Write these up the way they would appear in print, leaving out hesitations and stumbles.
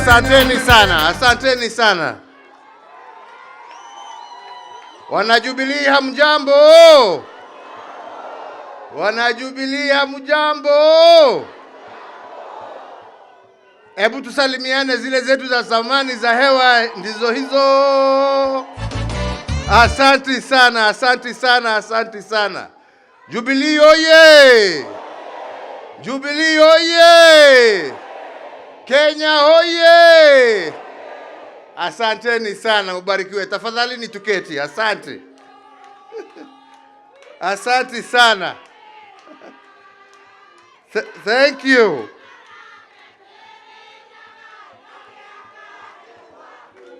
Asanteni sana, asanteni sana. Wanajubilee hamjambo? Wanajubilee hamjambo? Hebu tusalimiane, zile zetu za zamani za hewa ndizo hizo. Asante sana, asante sana, asante sana. Jubilee oye! Jubilee oye! Kenya oye! Asanteni sana, ubarikiwe. Tafadhali ni tuketi. Asante. Asante sana. Thank you.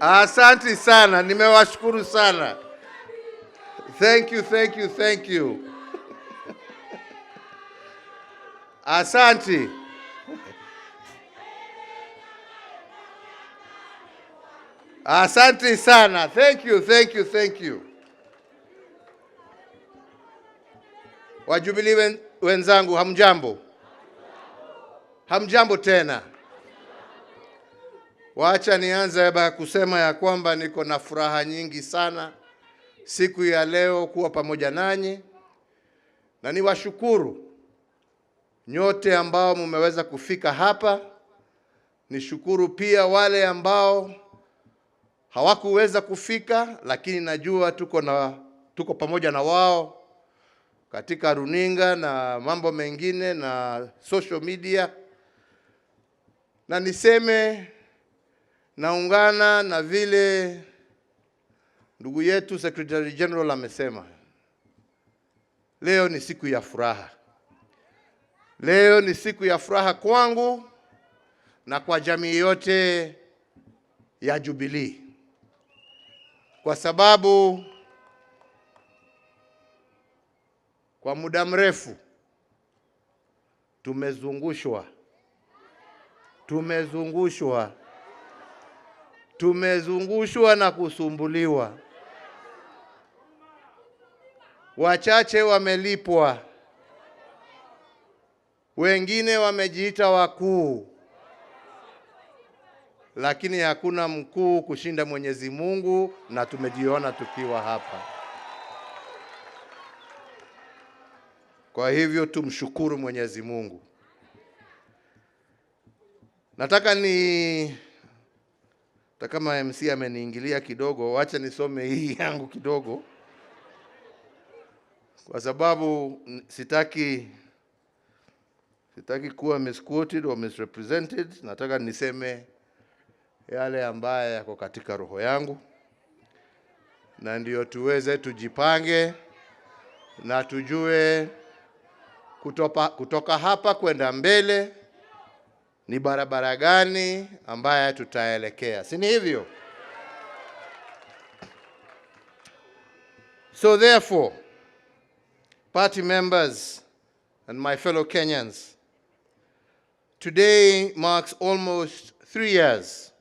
Asante sana, nimewashukuru sana. Thank you, thank you, thank you. Asante. Asante sana. Thank you, thank you, thank you. Wajubilee wenzangu, hamjambo? Hamjambo tena. Wacha nianze kusema ya kwamba niko na furaha nyingi sana siku ya leo kuwa pamoja nanyi, na niwashukuru nyote ambao mmeweza kufika hapa. Nishukuru pia wale ambao hawakuweza kufika, lakini najua tuko pamoja na wao katika runinga na mambo mengine na social media. Na niseme naungana na vile ndugu yetu Secretary General amesema. Leo ni siku ya furaha. Leo ni siku ya furaha kwangu na kwa jamii yote ya Jubilee. Kwa sababu kwa muda mrefu tumezungushwa na kusumbuliwa. Wachache wamelipwa, wengine wamejiita wakuu, lakini hakuna mkuu kushinda Mwenyezi Mungu, na tumejiona tukiwa hapa. Kwa hivyo tumshukuru Mwenyezi Mungu. Nataka kama MC ameniingilia kidogo, wacha nisome hii yangu kidogo, kwa sababu sitaki kuwa misquoted or misrepresented. Nataka niseme yale ambaye yako katika roho yangu, na ndio tuweze tujipange na tujue kutoka hapa kwenda mbele ni barabara gani ambaye tutaelekea. Si ni hivyo? So therefore, party members and my fellow Kenyans, today marks almost 3 years,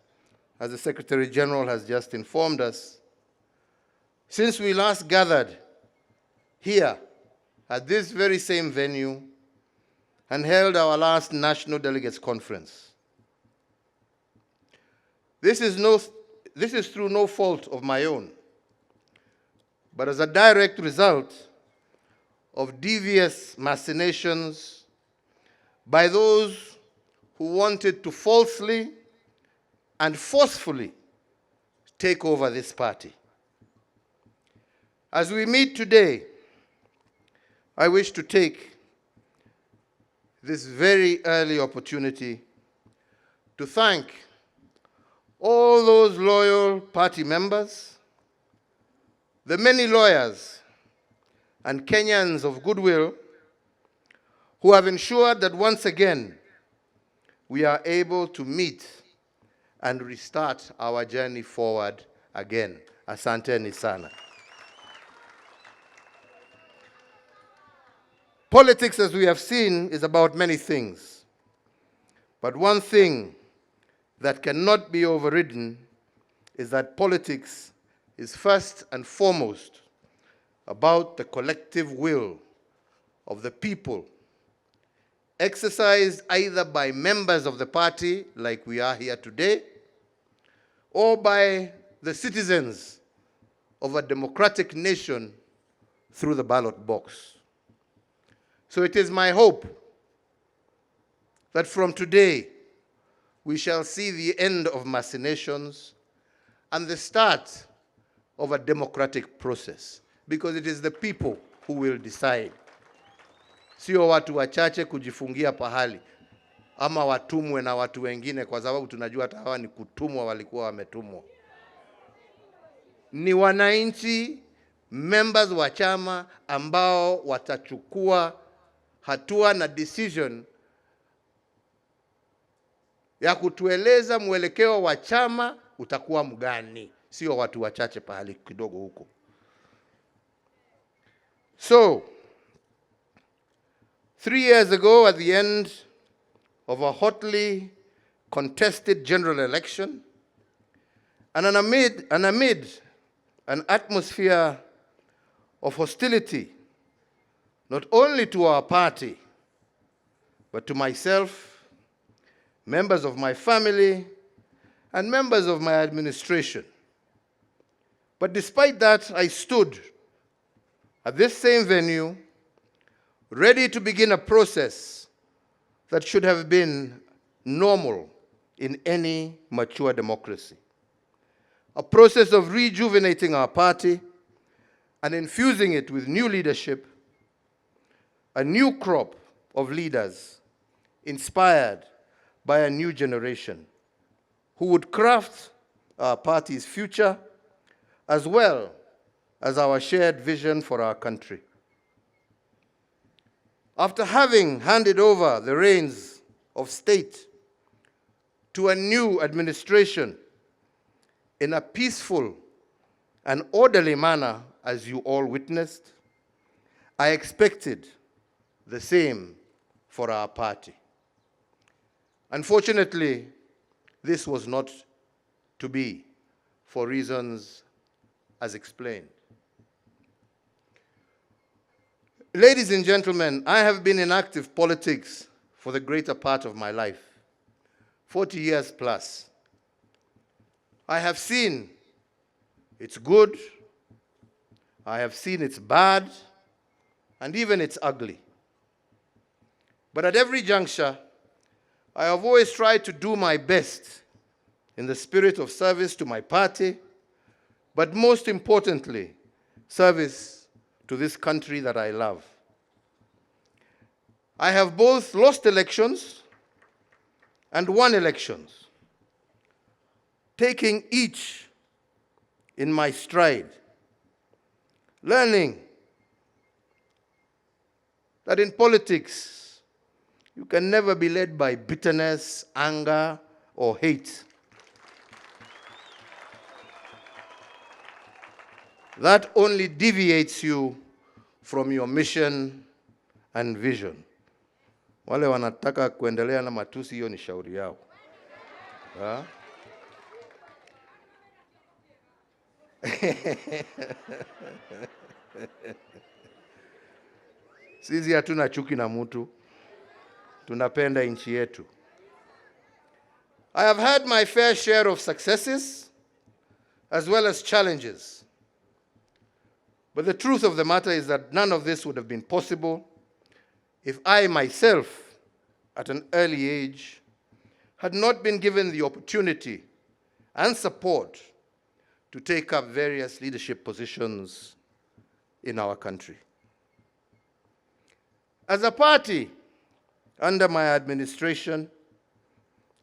as the Secretary General has just informed us, since we last gathered here at this very same venue and held our last National Delegates Conference. This is through no fault of my own, but as a direct result of devious machinations by those who wanted to falsely and forcefully take over this party. As we meet today, I wish to take this very early opportunity to thank all those loyal party members, the many lawyers and Kenyans of goodwill who have ensured that once again we are able to meet and restart our journey forward again. Asanteni sana. Politics, as we have seen, is about many things. But one thing that cannot be overridden is that politics is first and foremost about the collective will of the people, exercised either by members of the party, like we are here today, or by the citizens of a democratic nation through the ballot box. So it is my hope that from today we shall see the end of machinations and the start of a democratic process, because it is the people who will decide. Sio watu wachache kujifungia pahali ama watumwe na watu wengine, kwa sababu tunajua hata hawa ni kutumwa, walikuwa wametumwa. Ni wananchi, members wa chama ambao watachukua hatua na decision ya kutueleza mwelekeo wa chama utakuwa mgani, sio watu wachache pahali kidogo huko. So 3 years ago, at the end of a hotly contested general election, and amid an atmosphere of hostility, not only to our party, but to myself, members of my family, and members of my administration. But despite that, I stood at this same venue, ready to begin a process that should have been normal in any mature democracy. A process of rejuvenating our party and infusing it with new leadership, a new crop of leaders inspired by a new generation who would craft our party's future as well as our shared vision for our country. After having handed over the reins of state to a new administration in a peaceful and orderly manner, as you all witnessed, I expected the same for our party. Unfortunately, this was not to be, for reasons as explained. Ladies and gentlemen, I have been in active politics for the greater part of my life, 40 years plus. I have seen its good, I have seen its bad, and even its ugly. But at every juncture, I have always tried to do my best in the spirit of service to my party, but most importantly, service to this country that I love. I have both lost elections and won elections, taking each in my stride, learning that in politics, you can never be led by bitterness, anger, or hate. That only deviates you from your mission and vision. Wale wanataka kuendelea na matusi, hiyo ni shauri yao. Sisi hatuna chuki na mtu. Tunapenda nchi yetu. I have had my fair share of successes as well as challenges. But the truth of the matter is that none of this would have been possible if I myself, at an early age, had not been given the opportunity and support to take up various leadership positions in our country. As a party, under my administration,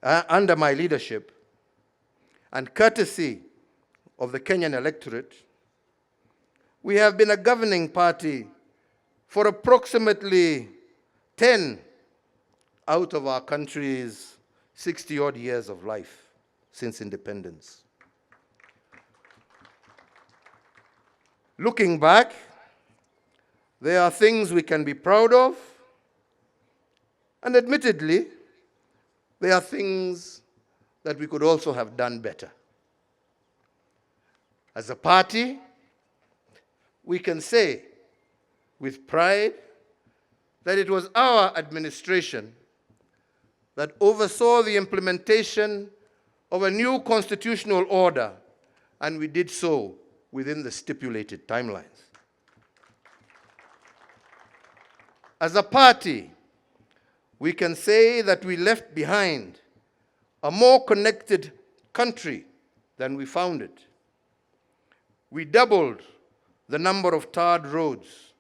under my leadership, and courtesy of the Kenyan electorate, we have been a governing party for approximately 10 out of our country's 60-odd years of life since independence. Looking back, there are things we can be proud of, and admittedly, there are things that we could also have done better. As a party, we can say with pride that it was our administration that oversaw the implementation of a new constitutional order, and we did so within the stipulated timelines. As a party, we can say that we left behind a more connected country than we found it. We doubled the number of tarred roads,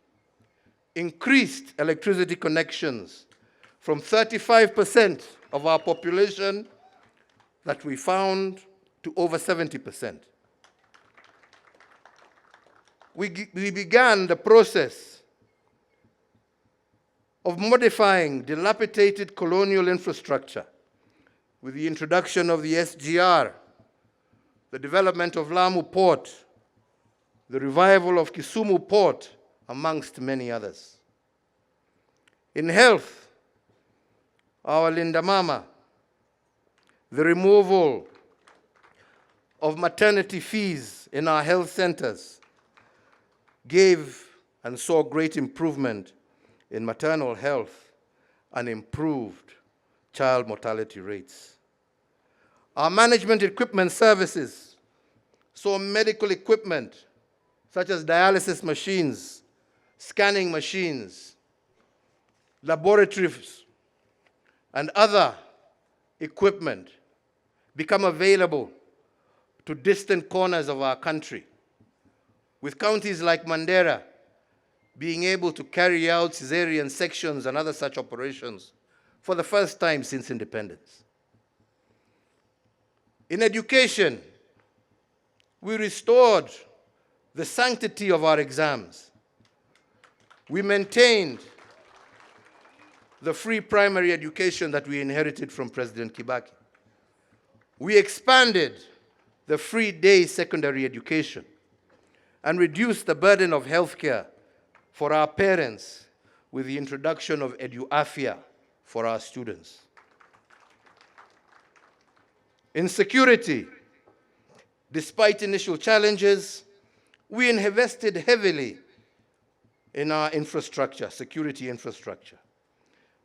increased electricity connections from 35% of our population that we found to over 70%. We began the process of modifying dilapidated colonial infrastructure with the introduction of the SGR, the development of Lamu Port, the revival of Kisumu Port, amongst many others. In health, our Linda Mama, the removal of maternity fees in our health centers gave and saw great improvement in maternal health and improved child mortality rates. Our management equipment services saw medical equipment such as dialysis machines, scanning machines, laboratories, and other equipment become available to distant corners of our country, with counties like Mandera being able to carry out cesarean sections and other such operations for the first time since independence. In education, we restored the sanctity of our exams. We maintained the free primary education that we inherited from President Kibaki. We expanded the free day secondary education and reduced the burden of healthcare for our parents with the introduction of EduAfia for our students. In security, despite initial challenges, we invested heavily in our infrastructure, security infrastructure.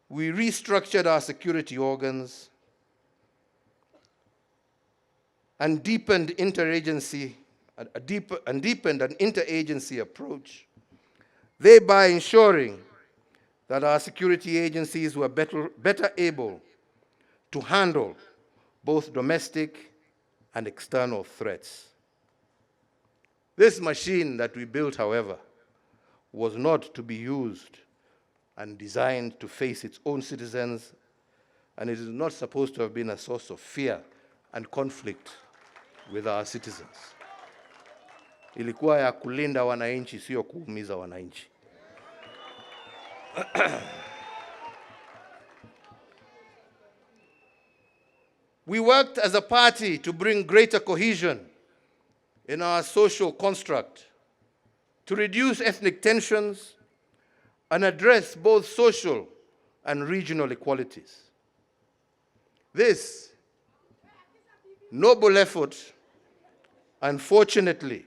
We restructured our security organs and deepened an interagency approach, thereby ensuring that our security agencies were better able to handle both domestic and external threats. This machine that we built, however, was not to be used and designed to face its own citizens, and it is not supposed to have been a source of fear and conflict with our citizens. Ilikuwa ya kulinda wananchi, sio kuumiza wananchi. We worked as a party to bring greater cohesion in our social construct, to reduce ethnic tensions and address both social and regional equalities. This noble effort, unfortunately,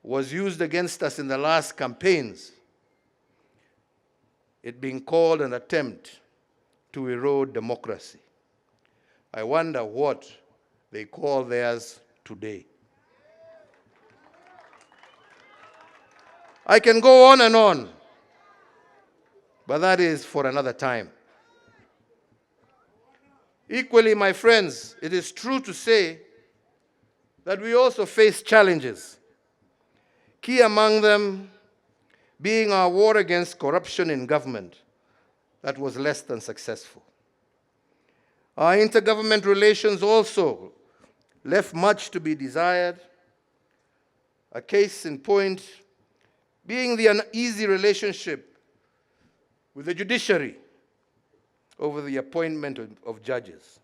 was used against us in the last campaigns, it being called an attempt to erode democracy. I wonder what they call theirs today. I can go on and on, but that is for another time. Equally, my friends, it is true to say that we also face challenges, key among them being our war against corruption in government that was less than successful. Our intergovernment relations also left much to be desired, a case in point being the uneasy relationship with the judiciary over the appointment of judges.